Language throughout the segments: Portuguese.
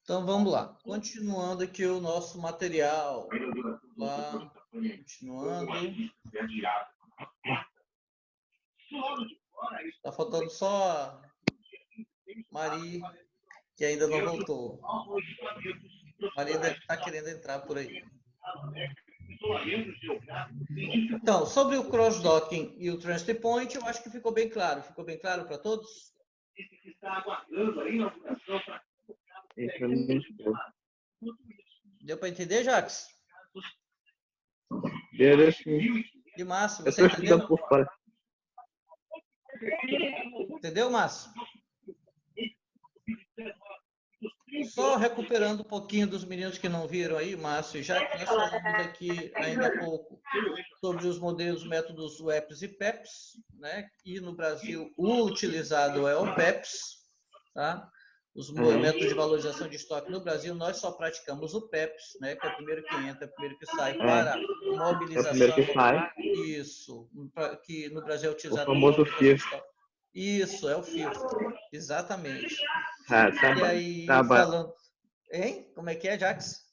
Então vamos lá. Continuando aqui o nosso material. Lá, continuando. Está faltando só a Mari, que ainda não voltou. Maria deve estar querendo entrar por aí. Então, sobre o cross-docking e o transfer point, eu acho que ficou bem claro. Ficou bem claro para todos? Deu para entender, Jax? Deu sim. E Márcio, Eu você estou estudando entendeu? por fora. Entendeu, Márcio? Só recuperando um pouquinho dos meninos que não viram aí, Márcio, já que nós falamos aqui ainda há pouco sobre os modelos, métodos WEPs e PEPs, né? E no Brasil o utilizado é o PEPs, tá? Os métodos de valorização de estoque no Brasil, nós só praticamos o PEPs, né? Que é o primeiro que entra, o primeiro que sai para É o primeiro que mobilização. sai. Isso, que no Brasil é O utilizado para famoso mobilização de FIFO. estoque. Isso, é o FIFO, exatamente. É, E aí, trabalho. falando... Hein? Como é que é, Jax?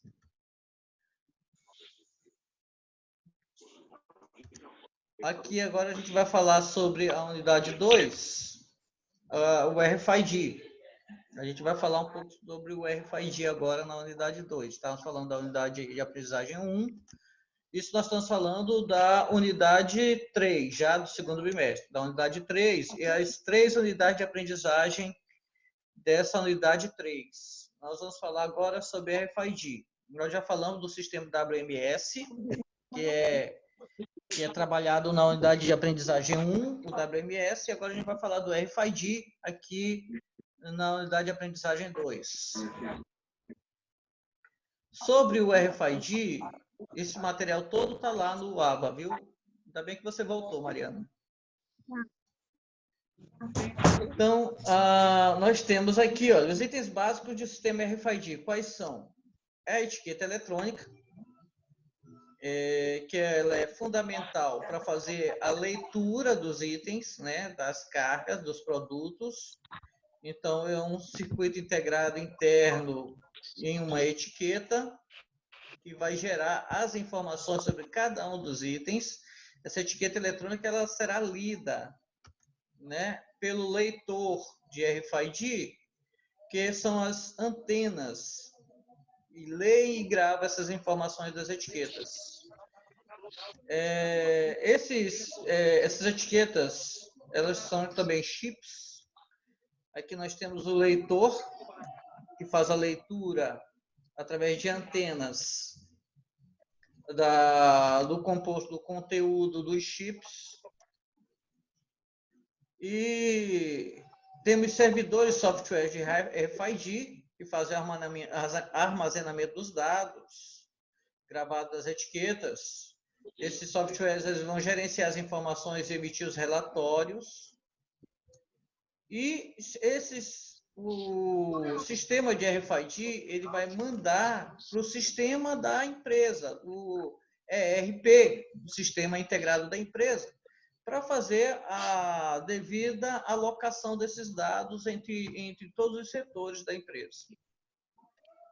Aqui agora a gente vai falar sobre a unidade 2, o RFID. A gente vai falar um pouco sobre o RFID agora na unidade 2. Estávamos falando da unidade de aprendizagem 1. Isso nós estamos falando da unidade 3, já do segundo bimestre. Da unidade 3 e as 3 unidades de aprendizagem dessa unidade 3. Nós vamos falar agora sobre RFID. Nós já falamos do sistema WMS, que é trabalhado na unidade de aprendizagem 1, o WMS, e agora a gente vai falar do RFID aqui na unidade de aprendizagem 2. Sobre o RFID, esse material todo está lá no ABA, viu? Ainda bem que você voltou, Mariana. Então, nós temos aqui os itens básicos do sistema RFID. Quais são? É a etiqueta eletrônica, que ela é fundamental para fazer a leitura dos itens, né, das cargas, dos produtos. Então, é um circuito integrado interno em uma etiqueta que vai gerar as informações sobre cada um dos itens. Essa etiqueta eletrônica ela será lida, né, pelo leitor de RFID, que são as antenas, e lê e grava essas informações das etiquetas. Essas etiquetas, elas são também chips. Aqui nós temos o leitor, que faz a leitura através de antenas do composto do conteúdo dos chips. E temos servidores software de RFID, que fazem armazenamento dos dados gravados das etiquetas. Esses softwares eles vão gerenciar as informações e emitir os relatórios. E o sistema de RFID ele vai mandar para o sistema da empresa, o ERP, o Sistema Integrado da Empresa, para fazer a devida alocação desses dados entre todos os setores da empresa,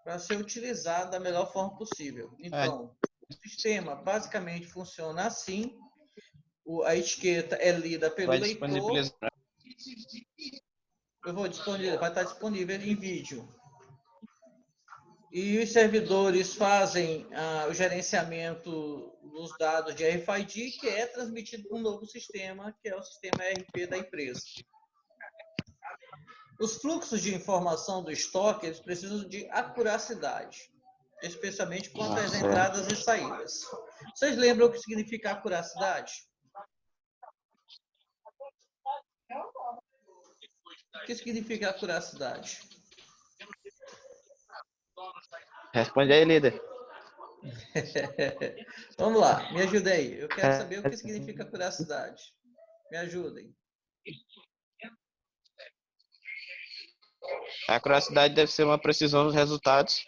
para ser utilizado da melhor forma possível. Então, o sistema basicamente funciona assim, a etiqueta é lida pelo leitor. Vai estar disponível em vídeo. E os servidores fazem o gerenciamento dos dados de RFID, que é transmitido para um novo sistema, que é o sistema ERP da empresa. Os fluxos de informação do estoque, eles precisam de acuracidade, especialmente quanto às entradas e saídas. Vocês lembram o que significa acuracidade? O que significa acuracidade? Responde aí, líder. Vamos lá, me ajuda aí. Eu quero saber o que significa acuracidade. Me ajudem. A acuracidade deve ser uma precisão dos resultados.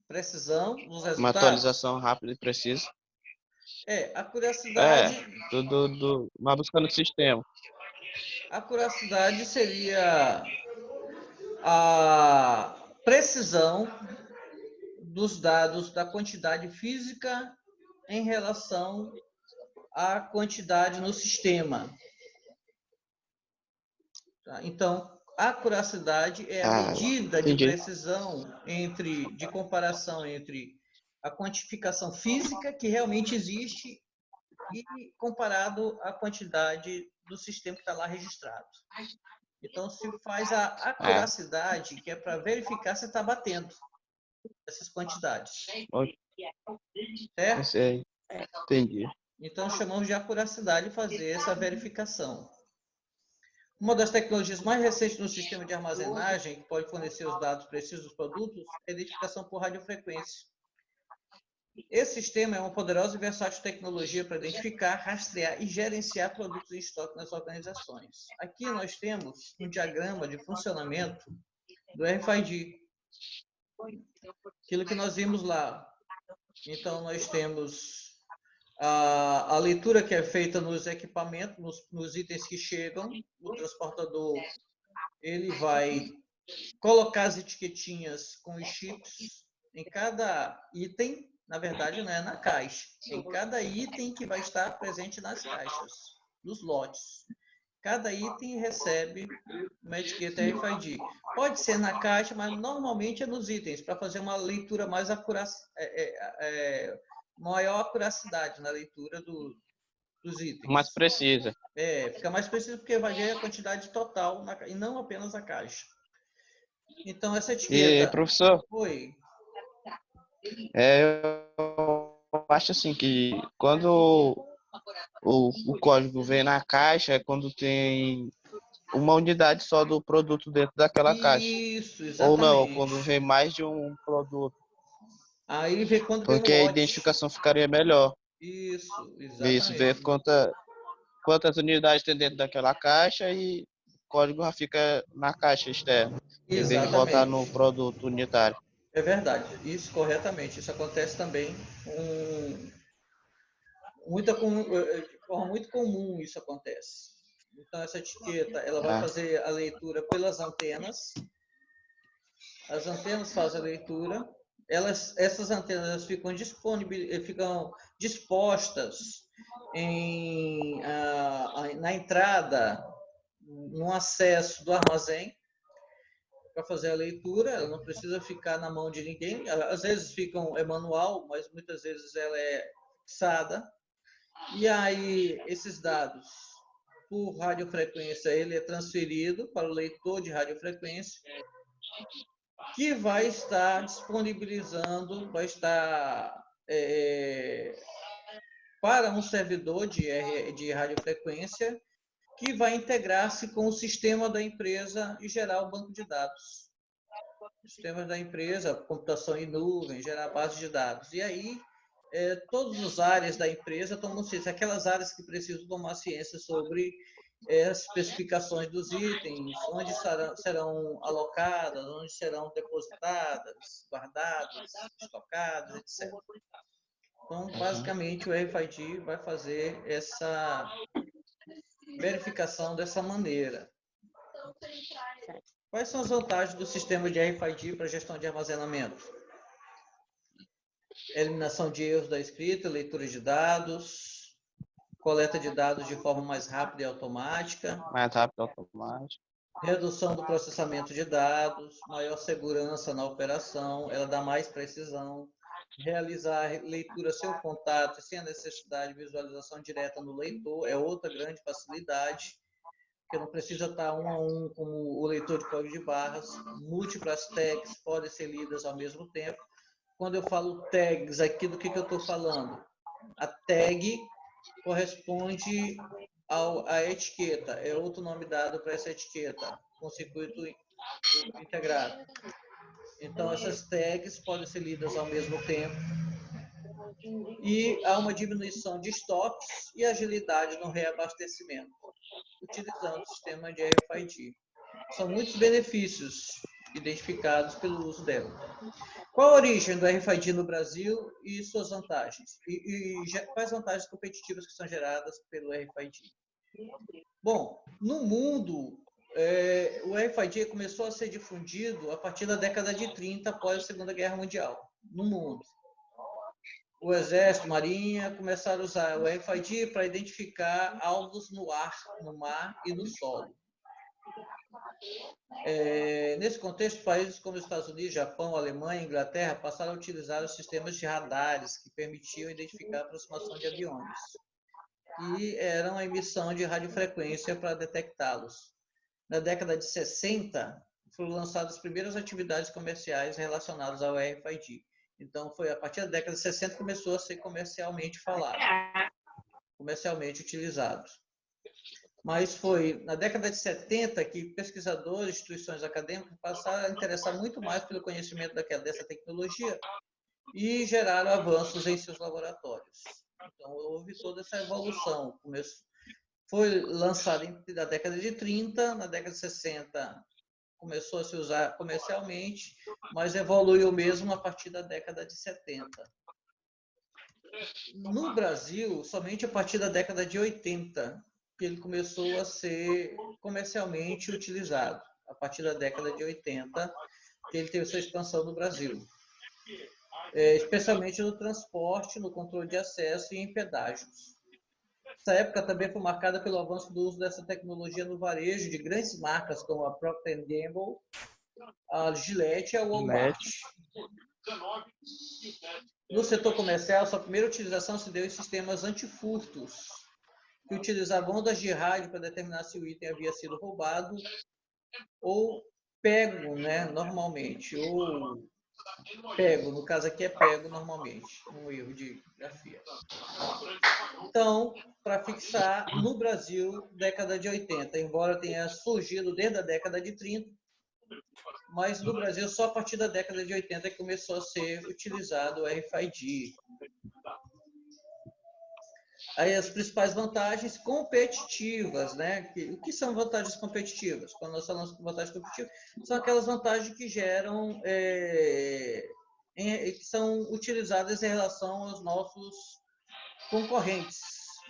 Precisão dos resultados. Uma atualização rápida e precisa. A acuracidade... uma busca no sistema. A acuracidade seria a precisão dos dados da quantidade física em relação à quantidade no sistema. Tá? Então, a curiosidade é a medida de entendi. precisão de comparação entre a quantificação física que realmente existe e comparado à quantidade do sistema que está lá registrado. Então, se faz a acuracidade, que é para verificar se está batendo essas quantidades. Certo? Entendi. Então, chamamos de acuracidade fazer essa verificação. Uma das tecnologias mais recentes no sistema de armazenagem, que pode fornecer os dados precisos dos produtos, é a identificação por radiofrequência. Esse sistema é uma poderosa e versátil tecnologia para identificar, rastrear e gerenciar produtos em estoque nas organizações. Aqui nós temos um diagrama de funcionamento do RFID. Aquilo que nós vimos lá. Então, nós temos a leitura que é feita nos equipamentos, nos itens que chegam. O transportador ele vai colocar as etiquetinhas com os chips em cada item. Na verdade, não é na caixa. Em cada item que vai estar presente nas caixas, nos lotes. Cada item recebe uma etiqueta RFID. Pode ser na caixa, mas normalmente é nos itens, para fazer uma leitura mais maior acuracidade na leitura dos itens. Mais precisa. Fica mais preciso porque vai ver a quantidade total e não apenas a caixa. Então, essa etiqueta... E, professor, Oi. eu acho assim que quando o código vem na caixa é quando tem uma unidade só do produto dentro daquela caixa. Isso, Ou não, exatamente. quando vem mais de um produto. Aí vê quando vem no Porque a lote. identificação ficaria melhor. Isso, Isso, ver exatamente. quantas unidades tem dentro daquela caixa e o código já fica na caixa externa, em vez de botar no Exatamente. produto unitário. É verdade, isso corretamente. Isso acontece também de forma muito comum, isso acontece. Então, essa etiqueta ela vai fazer a leitura pelas antenas. As antenas fazem a leitura. Essas antenas ficam dispostas na entrada, no acesso do armazém, para fazer a leitura. Ela não precisa ficar na mão de ninguém. Às vezes é manual, mas muitas vezes ela é fixada. E aí, esses dados, por radiofrequência, ele é transferido para o leitor de radiofrequência, que vai estar disponibilizando, para um servidor de radiofrequência, que vai integrar-se com o sistema da empresa e gerar o banco de dados. Sistemas da empresa, computação em nuvem, gerar base de dados. E aí, todas as áreas da empresa tomam ciência, aquelas áreas que precisam tomar ciência sobre as especificações dos itens, onde serão alocadas, onde serão depositadas, guardadas, estocadas, etc. Então, basicamente, o RFID vai fazer essa verificação dessa maneira. Quais são as vantagens do sistema de RFID para gestão de armazenamento? Eliminação de erros da escrita, leitura de dados, coleta de dados de forma mais rápida e automática. Mais rápido, automático. Redução do processamento de dados, maior segurança na operação, ela dá mais precisão. Realizar leitura sem o contato, sem a necessidade de visualização direta no leitor, é outra grande facilidade, porque não precisa estar um a um como o leitor de código de barras. Múltiplas tags podem ser lidas ao mesmo tempo. Quando eu falo tags aqui, do que eu estou falando? A tag corresponde à etiqueta, é outro nome dado para essa etiqueta, com circuito integrado. Então, essas tags podem ser lidas ao mesmo tempo. E há uma diminuição de estoques e agilidade no reabastecimento, utilizando o sistema de RFID. São muitos benefícios identificados pelo uso dela. Qual a origem do RFID no Brasil e suas vantagens? E quais vantagens competitivas que são geradas pelo RFID? Bom, no mundo, o RFID começou a ser difundido a partir da década de 30, após a Segunda Guerra Mundial, no mundo. O Exército, Marinha começaram a usar o RFID para identificar alvos no ar, no mar e no solo. Nesse contexto, países como os Estados Unidos, Japão, Alemanha e Inglaterra passaram a utilizar os sistemas de radares que permitiam identificar a aproximação de aviões e eram a emissão de radiofrequência para detectá-los. Na década de 60, foram lançadas as primeiras atividades comerciais relacionadas ao RFID. Então, foi a partir da década de 60 que começou a ser comercialmente falado, comercialmente utilizado. Mas foi na década de 70 que pesquisadores, instituições acadêmicas passaram a interessar muito mais pelo conhecimento dessa tecnologia e geraram avanços em seus laboratórios. Então, houve toda essa evolução. Foi lançado na década de 30, na década de 60 começou a se usar comercialmente, mas evoluiu mesmo a partir da década de 70. No Brasil, somente a partir da década de 80 que ele começou a ser comercialmente utilizado. A partir da década de 80 que ele teve sua expansão no Brasil. Especialmente no transporte, no controle de acesso e em pedágios. Essa época também foi marcada pelo avanço do uso dessa tecnologia no varejo de grandes marcas como a Procter & Gamble, a Gillette e a Walmart. No setor comercial, sua primeira utilização se deu em sistemas antifurtos, que utilizavam ondas de rádio para determinar se o item havia sido roubado ou pego, né, normalmente, ou pego, no caso aqui é pego normalmente, um erro de grafia. Então, para fixar, no Brasil, década de 80, embora tenha surgido desde a década de 30, mas no Brasil só a partir da década de 80 que começou a ser utilizado o RFID. Aí as principais vantagens competitivas, né? O que são vantagens competitivas? Quando nós falamos de vantagens competitivas, são aquelas vantagens que geram, que são utilizadas em relação aos nossos concorrentes,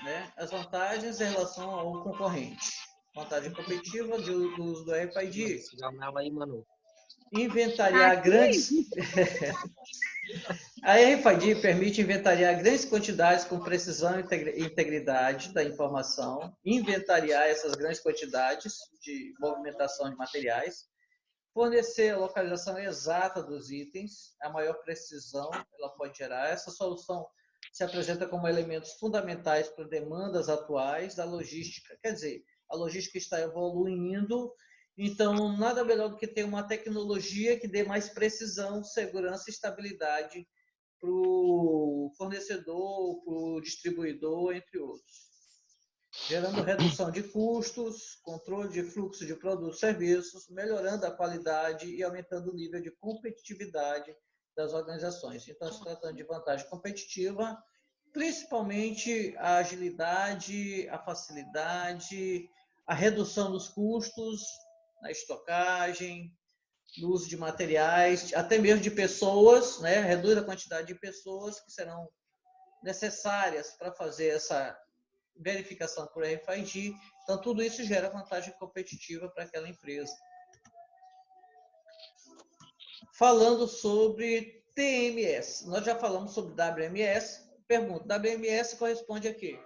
né? As vantagens em relação ao concorrente. Vantagem competitiva do uso do RFID. Inventariar grandes... A RFID permite inventariar grandes quantidades com precisão e integridade da informação, inventariar essas grandes quantidades de movimentação de materiais, fornecer a localização exata dos itens, a maior precisão ela pode gerar. Essa solução se apresenta como elementos fundamentais para demandas atuais da logística. Quer dizer, a logística está evoluindo, então nada melhor do que ter uma tecnologia que dê mais precisão, segurança e estabilidade para o fornecedor, para o distribuidor, entre outros. Gerando redução de custos, controle de fluxo de produtos e serviços, melhorando a qualidade e aumentando o nível de competitividade das organizações. Então, se tratando de vantagem competitiva, principalmente a agilidade, a facilidade, a redução dos custos na estocagem, no uso de materiais, até mesmo de pessoas, né? Reduz a quantidade de pessoas que serão necessárias para fazer essa verificação por RFID. Então, tudo isso gera vantagem competitiva para aquela empresa. Falando sobre TMS. Nós já falamos sobre WMS. Pergunta, WMS corresponde a quê?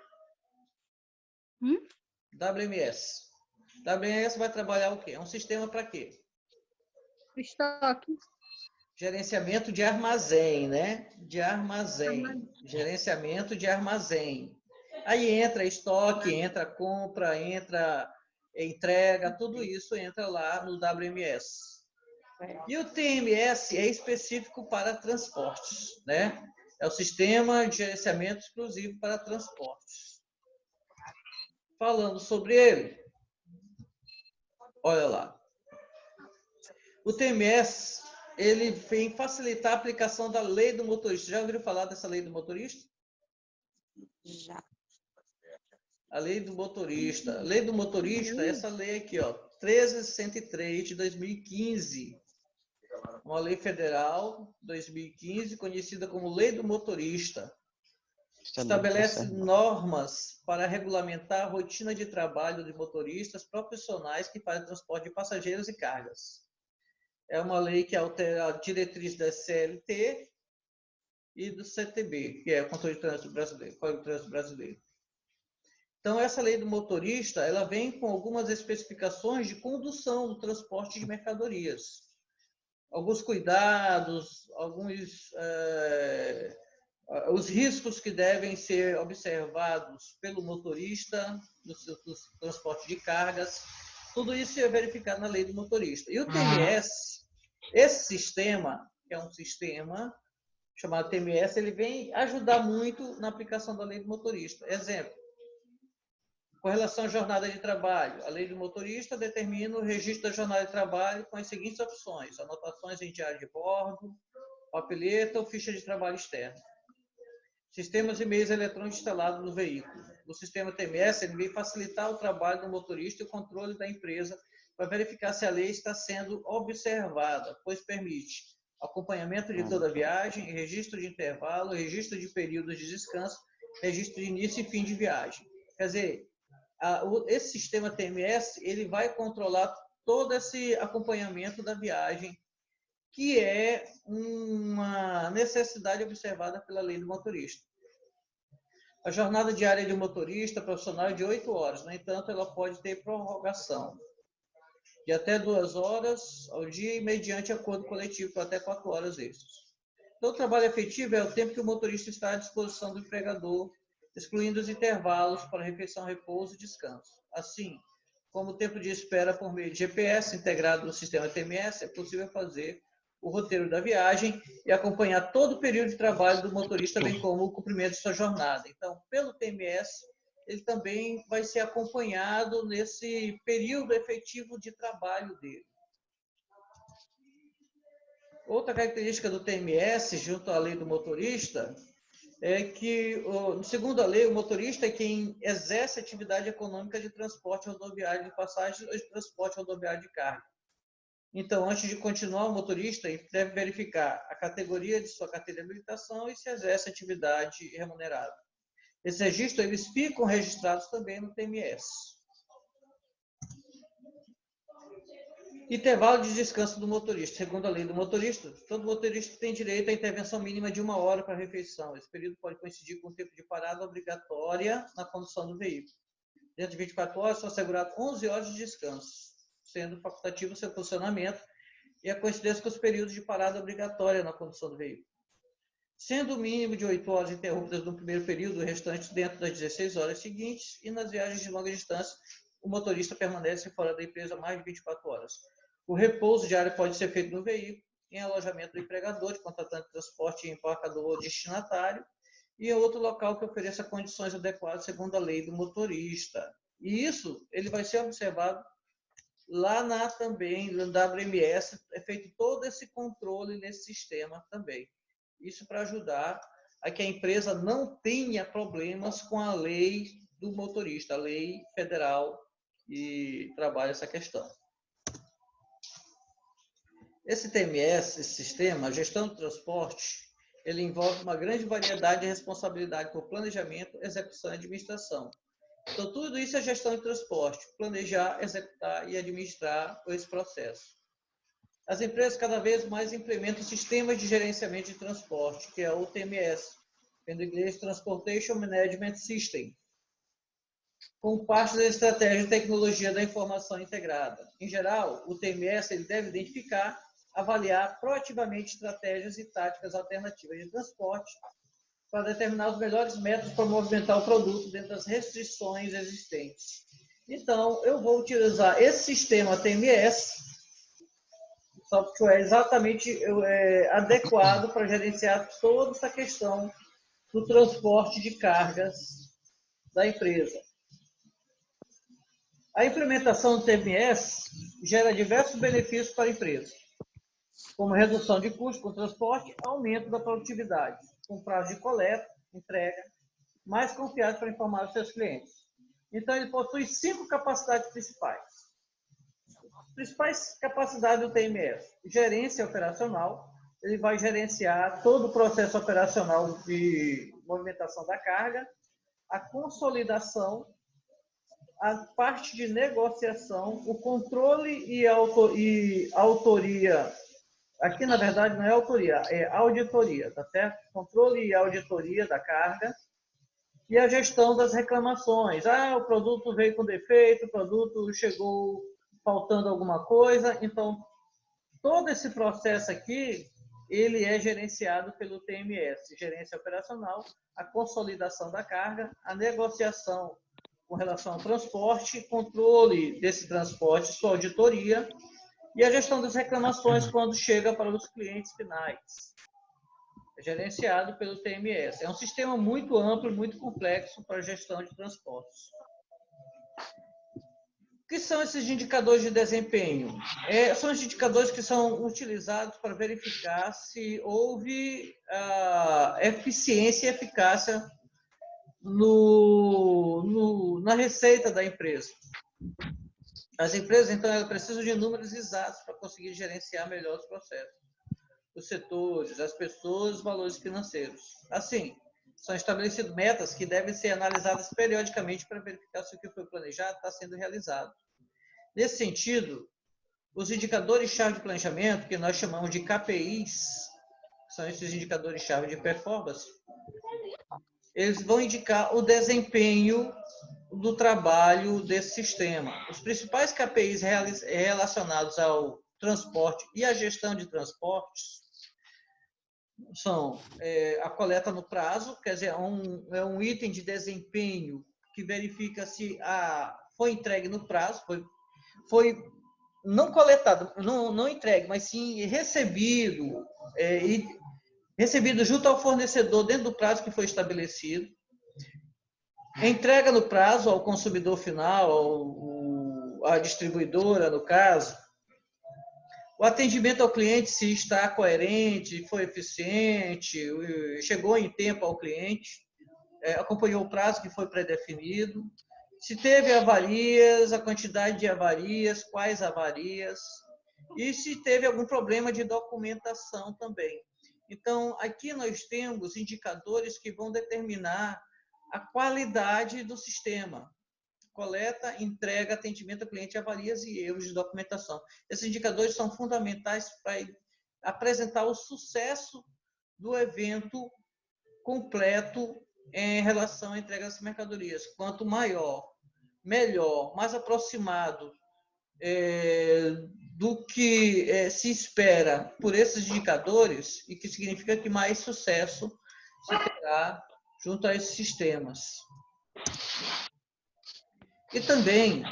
WMS. WMS vai trabalhar o quê? É um sistema para quê? Estoque. Gerenciamento de armazém, né? De armazém. Gerenciamento de armazém. Aí entra estoque, entra compra, entra entrega, tudo isso entra lá no WMS. E o TMS é específico para transportes, né? É o sistema de gerenciamento exclusivo para transportes. Falando sobre ele, olha lá. O TMS, ele vem facilitar a aplicação da lei do motorista. Já ouviram falar dessa lei do motorista? Já. A lei do motorista. A lei do motorista é essa lei aqui, ó, 13.103 de 2015. Uma lei federal, 2015, conhecida como Lei do Motorista. Estabelece normas para regulamentar a rotina de trabalho de motoristas profissionais que fazem transporte de passageiros e cargas. É uma lei que altera a diretriz da CLT e do CTB, que é o Controle de Trânsito Brasileiro, Código de Trânsito Brasileiro. Então, essa lei do motorista, ela vem com algumas especificações de condução do transporte de mercadorias. Alguns cuidados, os riscos que devem ser observados pelo motorista no transporte de cargas, tudo isso é verificado na lei do motorista. E o TMS, esse sistema, que é um sistema chamado TMS, ele vem ajudar muito na aplicação da lei do motorista. Exemplo, com relação à jornada de trabalho, a lei do motorista determina o registro da jornada de trabalho com as seguintes opções: anotações em diário de bordo, papeleta ou ficha de trabalho externa. Sistemas de meios eletrônicos instalados no veículo. O sistema TMS ele vem facilitar o trabalho do motorista e o controle da empresa para verificar se a lei está sendo observada, pois permite acompanhamento de toda a viagem, registro de intervalo, registro de períodos de descanso, registro de início e fim de viagem. Quer dizer, esse sistema TMS ele vai controlar todo esse acompanhamento da viagem, que é uma necessidade observada pela lei do motorista. A jornada diária de motorista profissional é de 8 horas, no entanto, ela pode ter prorrogação de até 2 horas ao dia e mediante acordo coletivo por até 4 horas extras. Então, o trabalho efetivo é o tempo que o motorista está à disposição do empregador, excluindo os intervalos para refeição, repouso e descanso. Assim, como o tempo de espera por meio de GPS integrado no sistema TMS, é possível fazer o roteiro da viagem e acompanhar todo o período de trabalho do motorista, bem como o cumprimento de sua jornada. Então, pelo TMS, ele também vai ser acompanhado nesse período efetivo de trabalho dele. Outra característica do TMS, junto à lei do motorista, é que, segundo a lei, o motorista é quem exerce atividade econômica de transporte rodoviário de passagens ou de transporte rodoviário de carga. Então, antes de continuar, o motorista deve verificar a categoria de sua carteira de habilitação e se exerce atividade remunerada. Esses registros eles ficam registrados também no TMS. Intervalo de descanso do motorista. Segundo a lei do motorista, todo motorista tem direito à intervenção mínima de 1 hora para a refeição. Esse período pode coincidir com o tempo de parada obrigatória na condução do veículo. Dentro de 24 horas, são asseguradas 11 horas de descanso, sendo facultativo seu funcionamento e a coincidência com os períodos de parada obrigatória na condução do veículo. Sendo o mínimo de 8 horas interrompidas no primeiro período, o restante dentro das 16 horas seguintes, e nas viagens de longa distância, o motorista permanece fora da empresa mais de 24 horas. O repouso diário pode ser feito no veículo, em alojamento do empregador, de contratante de transporte, embarcador ou destinatário, e em outro local que ofereça condições adequadas segundo a lei do motorista. E isso ele vai ser observado lá também, no WMS, é feito todo esse controle nesse sistema também. Isso para ajudar a que a empresa não tenha problemas com a lei do motorista, a lei federal que trabalha essa questão. Esse TMS, esse sistema, a gestão do transporte, ele envolve uma grande variedade de responsabilidade por planejamento, execução e administração. Então, tudo isso é gestão de transporte, planejar, executar e administrar esse processo. As empresas cada vez mais implementam sistemas de gerenciamento de transporte, que é o TMS, em inglês Transportation Management System, como parte da estratégia de tecnologia da informação integrada. Em geral, o TMS ele deve identificar, avaliar proativamente estratégias e táticas alternativas de transporte para determinar os melhores métodos para movimentar o produto dentro das restrições existentes. Então, eu vou utilizar esse sistema TMS, software exatamente adequado para gerenciar toda essa questão do transporte de cargas da empresa. A implementação do TMS gera diversos benefícios para a empresa, como redução de custos com transporte, aumento da produtividade, com prazo de coleta, entrega, mais confiável para informar os seus clientes. Então, ele possui 5 capacidades principais. As principais capacidades do TMS: gerência operacional, ele vai gerenciar todo o processo operacional movimentação da carga, a consolidação, a parte de negociação, o controle e autoria. Aqui, na verdade, não é autoria, é auditoria, tá certo? Controle e auditoria da carga e a gestão das reclamações. Ah, o produto veio com defeito, o produto chegou faltando alguma coisa. Então, todo esse processo aqui, ele é gerenciado pelo TMS, gerência operacional, a consolidação da carga, a negociação com relação ao transporte, controle desse transporte, sua auditoria, e a gestão das reclamações quando chega para os clientes finais. É gerenciado pelo TMS. É um sistema muito amplo e muito complexo para a gestão de transportes. O que são esses indicadores de desempenho? São os indicadores que são utilizados para verificar se houve eficiência e eficácia na receita da empresa. As empresas, então, elas precisam de números exatos para conseguir gerenciar melhor os processos, os setores, as pessoas, os valores financeiros. Assim, são estabelecidas metas que devem ser analisadas periodicamente para verificar se o que foi planejado está sendo realizado. Nesse sentido, os indicadores-chave de planejamento, que nós chamamos de KPIs, são esses indicadores-chave de performance, eles vão indicar o desempenho do trabalho desse sistema. Os principais KPIs relacionados ao transporte e à gestão de transportes são a coleta no prazo, quer dizer, é um item de desempenho que verifica se foi entregue no prazo, foi não coletado, não entregue, mas sim recebido, recebido junto ao fornecedor dentro do prazo que foi estabelecido. Entrega no prazo ao consumidor final, à distribuidora, no caso. O atendimento ao cliente, se está coerente, foi eficiente, chegou em tempo ao cliente, acompanhou o prazo que foi predefinido. Se teve avarias, a quantidade de avarias, quais avarias, e se teve algum problema de documentação também. Então, aqui nós temos indicadores que vão determinar a qualidade do sistema. Coleta, entrega, atendimento ao cliente, avarias e erros de documentação. Esses indicadores são fundamentais para apresentar o sucesso do evento completo em relação à entrega das mercadorias. Quanto maior, melhor, mais aproximado do que se espera por esses indicadores, e que significa que mais sucesso se terá junto a esses sistemas. E também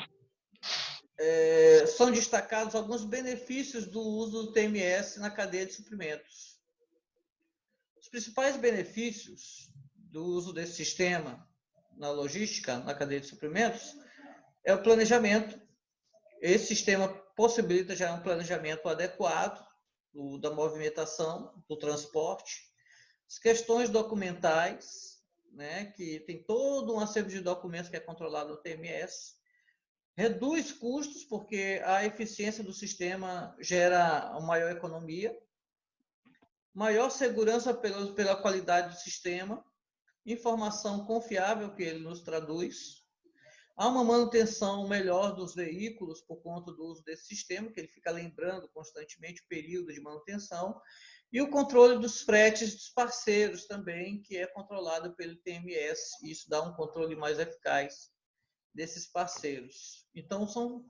são destacados alguns benefícios do uso do TMS na cadeia de suprimentos. Os principais benefícios do uso desse sistema na logística, na cadeia de suprimentos, é o planejamento. Esse sistema possibilita já um planejamento adequado da movimentação, do transporte, as questões documentais, né, que tem todo um acervo de documentos que é controlado no TMS, reduz custos, porque a eficiência do sistema gera uma maior economia, maior segurança pela qualidade do sistema, informação confiável que ele nos traduz, há uma manutenção melhor dos veículos por conta do uso desse sistema, que ele fica lembrando constantemente o período de manutenção, e o controle dos fretes dos parceiros também, que é controlado pelo TMS. Isso dá um controle mais eficaz desses parceiros. Então, são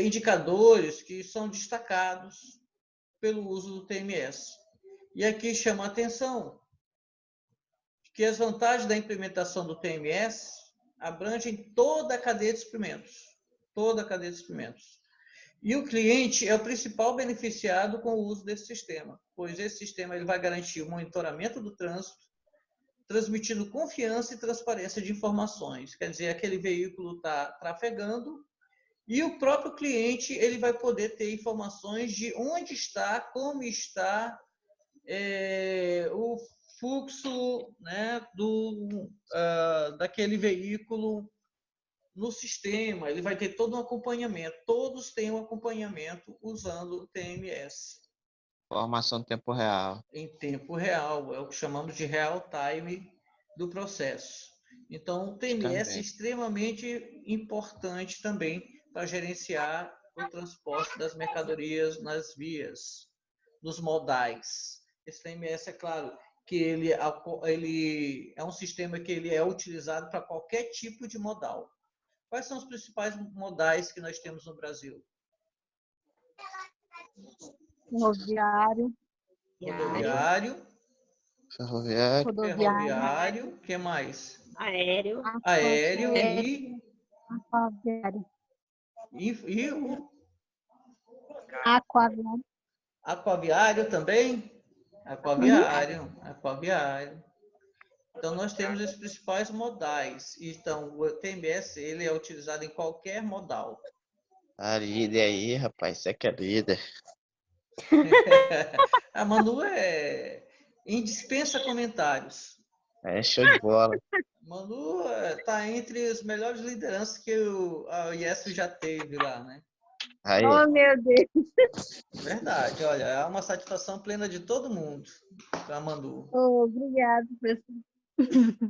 indicadores que são destacados pelo uso do TMS. E aqui chama a atenção que as vantagens da implementação do TMS abrangem toda a cadeia de suprimentos. Toda a cadeia de suprimentos. E o cliente é o principal beneficiado com o uso desse sistema, pois esse sistema ele vai garantir o monitoramento do trânsito, transmitindo confiança e transparência de informações. Quer dizer, aquele veículo está trafegando e o próprio cliente ele vai poder ter informações de onde está, como está o fluxo, né, daquele veículo no sistema. Ele vai ter todo um acompanhamento. Todos têm um acompanhamento usando o TMS. Informação em tempo real. Em tempo real. É o que chamamos de real time do processo. Então, o TMS é Também. extremamente importante também para gerenciar o transporte das mercadorias nas vias, nos modais. Esse TMS, é claro, que ele é um sistema que ele é utilizado para qualquer tipo de modal. Quais são os principais modais que nós temos no Brasil? Rodoviário, Rodoviário, Ferroviário. ferroviário, o que mais? Aéreo. Aéreo e aquaviário, o aquaviário, aquaviário também? Aquaviário. Então, nós temos os principais modais. Então, o TMS ele é utilizado em qualquer modal. A líder aí, rapaz, você que é líder. A Manu dispensa comentários. É show de bola. Manu está entre os melhores lideranças que a IESO já teve lá, né? Aí, oh meu Deus, Verdade, olha, é uma satisfação plena de todo mundo para a Manu. oh, obrigado, professor.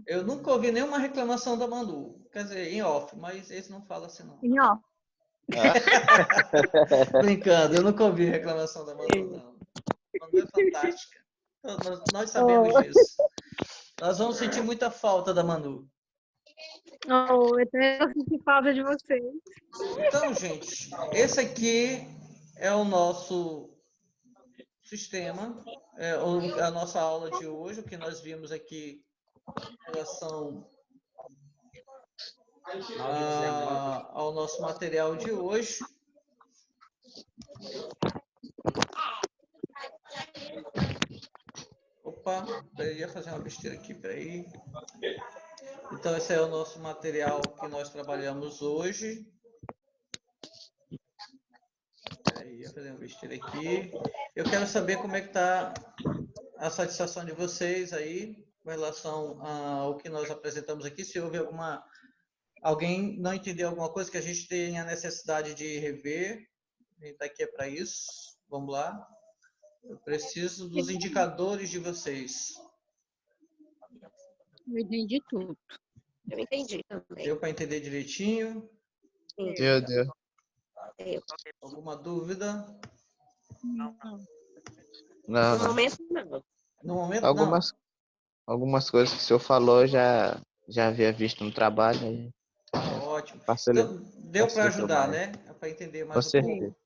Eu nunca ouvi nenhuma reclamação da Manu, quer dizer, em off, mas esse não fala assim não. E, ó, Brincando, eu nunca ouvi reclamação da Manu, não. A Manu é fantástica. Nós sabemos disso. Nós vamos sentir muita falta da Manu. oh, eu tenho sentido falta de vocês. Então, gente, esse aqui é o nosso sistema, a nossa aula de hoje, o que nós vimos aqui em relação ao nosso material de hoje. Opa, eu ia fazer uma besteira aqui, peraí. Então, esse é o nosso material que nós trabalhamos hoje. Peraí, ia fazer uma besteira aqui. Eu quero saber como é que está a satisfação de vocês aí, com relação ao que nós apresentamos aqui. Se houve alguém não entendeu alguma coisa que a gente tenha necessidade de rever, a gente está aqui para isso. Vamos lá. Eu preciso dos indicadores de vocês. Eu entendi tudo. Eu entendi também. Deu para entender direitinho? Deus, Deus. Alguma dúvida? Não. Não, No não. momento, não. No momento, Algumas coisas que o senhor falou já havia visto no trabalho. Aí não. Ótimo. facilitou Então, deu para ajudar, mais. né? Para entender Com mais um pouco. certeza.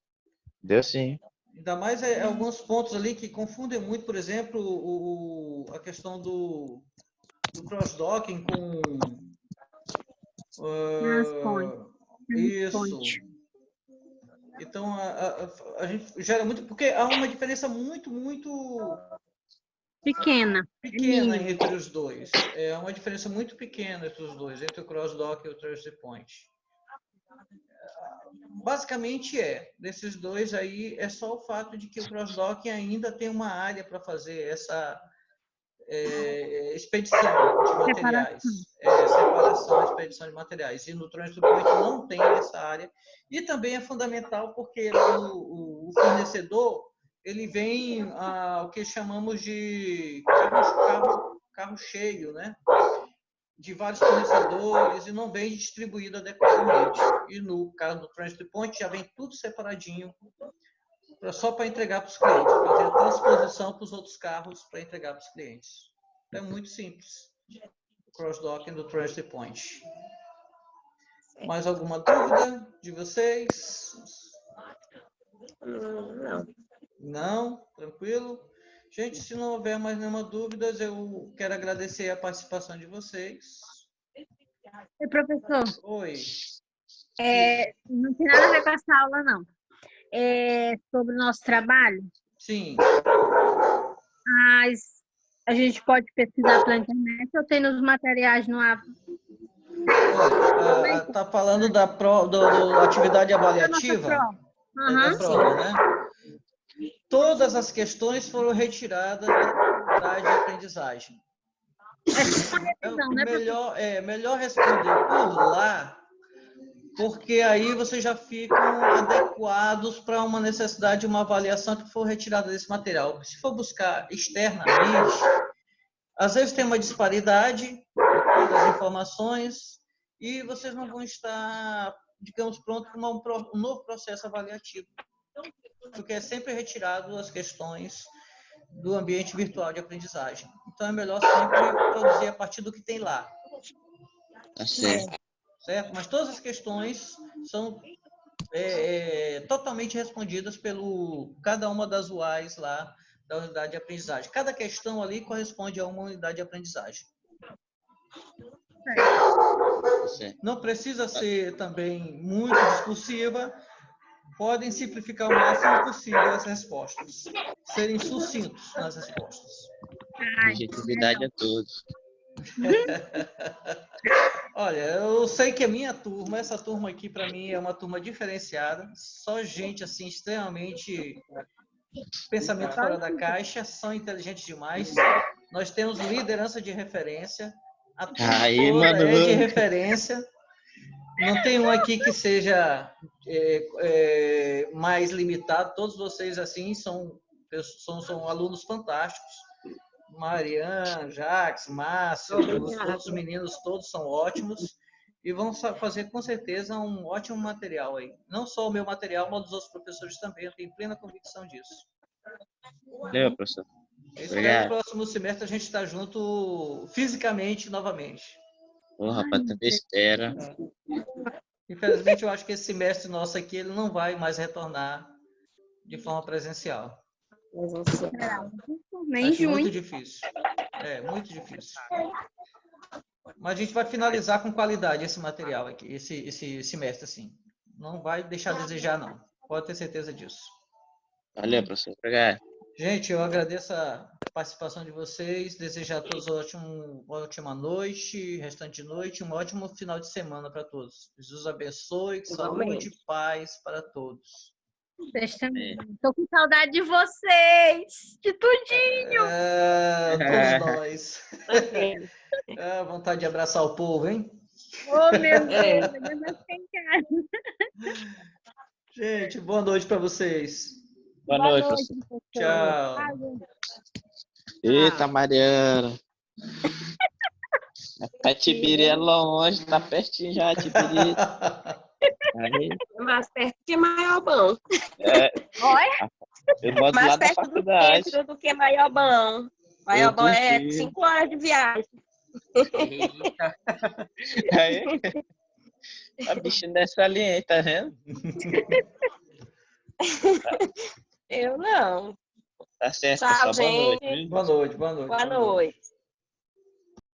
Deu sim. Ainda mais alguns pontos ali que confundem muito, por exemplo, a questão do cross-docking com... isso. Então, a gente gera muito... Porque há uma diferença muito Pequena. pequena entre os dois. É uma diferença muito pequena entre os dois, entre o cross-dock e o trust point. Basicamente desses dois aí, é só o fato de que o cross-dock ainda tem uma área para fazer essa expedição de materiais. Separação, expedição de materiais. E no Transit Point não tem essa área. E também é fundamental porque o fornecedor, ele vem o que chamamos de carro cheio, né? De vários fornecedores e não vem distribuído adequadamente. E no caso do Transit Point já vem tudo separadinho, só para entregar para os clientes, fazer a transposição para os outros carros para entregar para os clientes. É muito simples. O cross-docking do Transit Point. Mais alguma dúvida de vocês? Não. Não? Tranquilo? Gente, se não houver mais nenhuma dúvida, eu quero agradecer a participação de vocês. E, professor, Oi. não tem nada a ver com essa aula, não. É sobre o nosso trabalho, Sim. mas a gente pode pesquisar pela internet ou tem nos materiais no app? Está falando da atividade avaliativa? Da prova, né? Todas as questões foram retiradas da grade de aprendizagem. Melhor responder por lá, porque aí vocês já ficam adequados para uma necessidade de uma avaliação que for retirada desse material. Se for buscar externamente, Às vezes tem uma disparidade das informações e vocês não vão estar, digamos, prontos para um novo processo avaliativo, porque é sempre retirado as questões do ambiente virtual de aprendizagem. Então, é melhor sempre produzir a partir do que tem lá. Tá certo. Certo? Mas todas as questões são totalmente respondidas pelo cada uma das UAs lá da unidade de aprendizagem. Cada questão ali corresponde a uma unidade de aprendizagem. Tá certo. Não precisa ser também muito discursiva, podem simplificar o máximo possível as respostas, serem sucintos nas respostas. Objetividade a todos. Olha, eu sei que a minha turma, essa turma aqui para mim é uma turma diferenciada, só gente assim extremamente pensamento fora da caixa, são inteligentes demais. Nós temos liderança de referência, a turma Aí, toda mano. é de referência. Não tem um aqui que seja mais limitado. Todos vocês assim são alunos fantásticos. Mariana, Jax, Márcio, todos os meninos todos são ótimos e vão fazer com certeza um ótimo material aí. Não só o meu material, mas dos outros professores também. Eu tenho plena convicção disso. Valeu, professor. Eu espero que Obrigado. no próximo semestre a gente está junto fisicamente novamente. Porra, rapaz, também espera. Infelizmente, eu acho que esse semestre nosso aqui ele não vai mais retornar de forma presencial. Nem Acho muito junho. difícil. Muito difícil. Mas a gente vai finalizar com qualidade esse material aqui, esse semestre, assim. Não vai deixar a desejar, não. Pode ter certeza disso. Valeu, professor. Obrigado. Gente, eu agradeço a participação de vocês, desejar a todos uma ótima noite, restante de noite, um ótimo final de semana para todos. Jesus abençoe, saúde, paz para todos. Vocês também. Tô com saudade de vocês, de tudinho. Todos nós. Vontade de abraçar o povo, hein? Oh, meu Deus, eu não sei em casa. Gente, boa noite para vocês. Boa noite, professor. Tchau. Eita, Mariana. A Tibiri é longe, tá pertinho já, Tibiri. Aí, Mais perto que Maiobão. Olha, eu moro Mais lá da perto do faculdade. centro do que Maiobão. Maiobão é duvido. 5 horas de viagem. Aí, a bicha dessa linha aí, tá vendo? Eu não. Tá certo, Tchau, pessoal. Boa noite. gente. Viu? Boa noite, boa noite. Boa noite.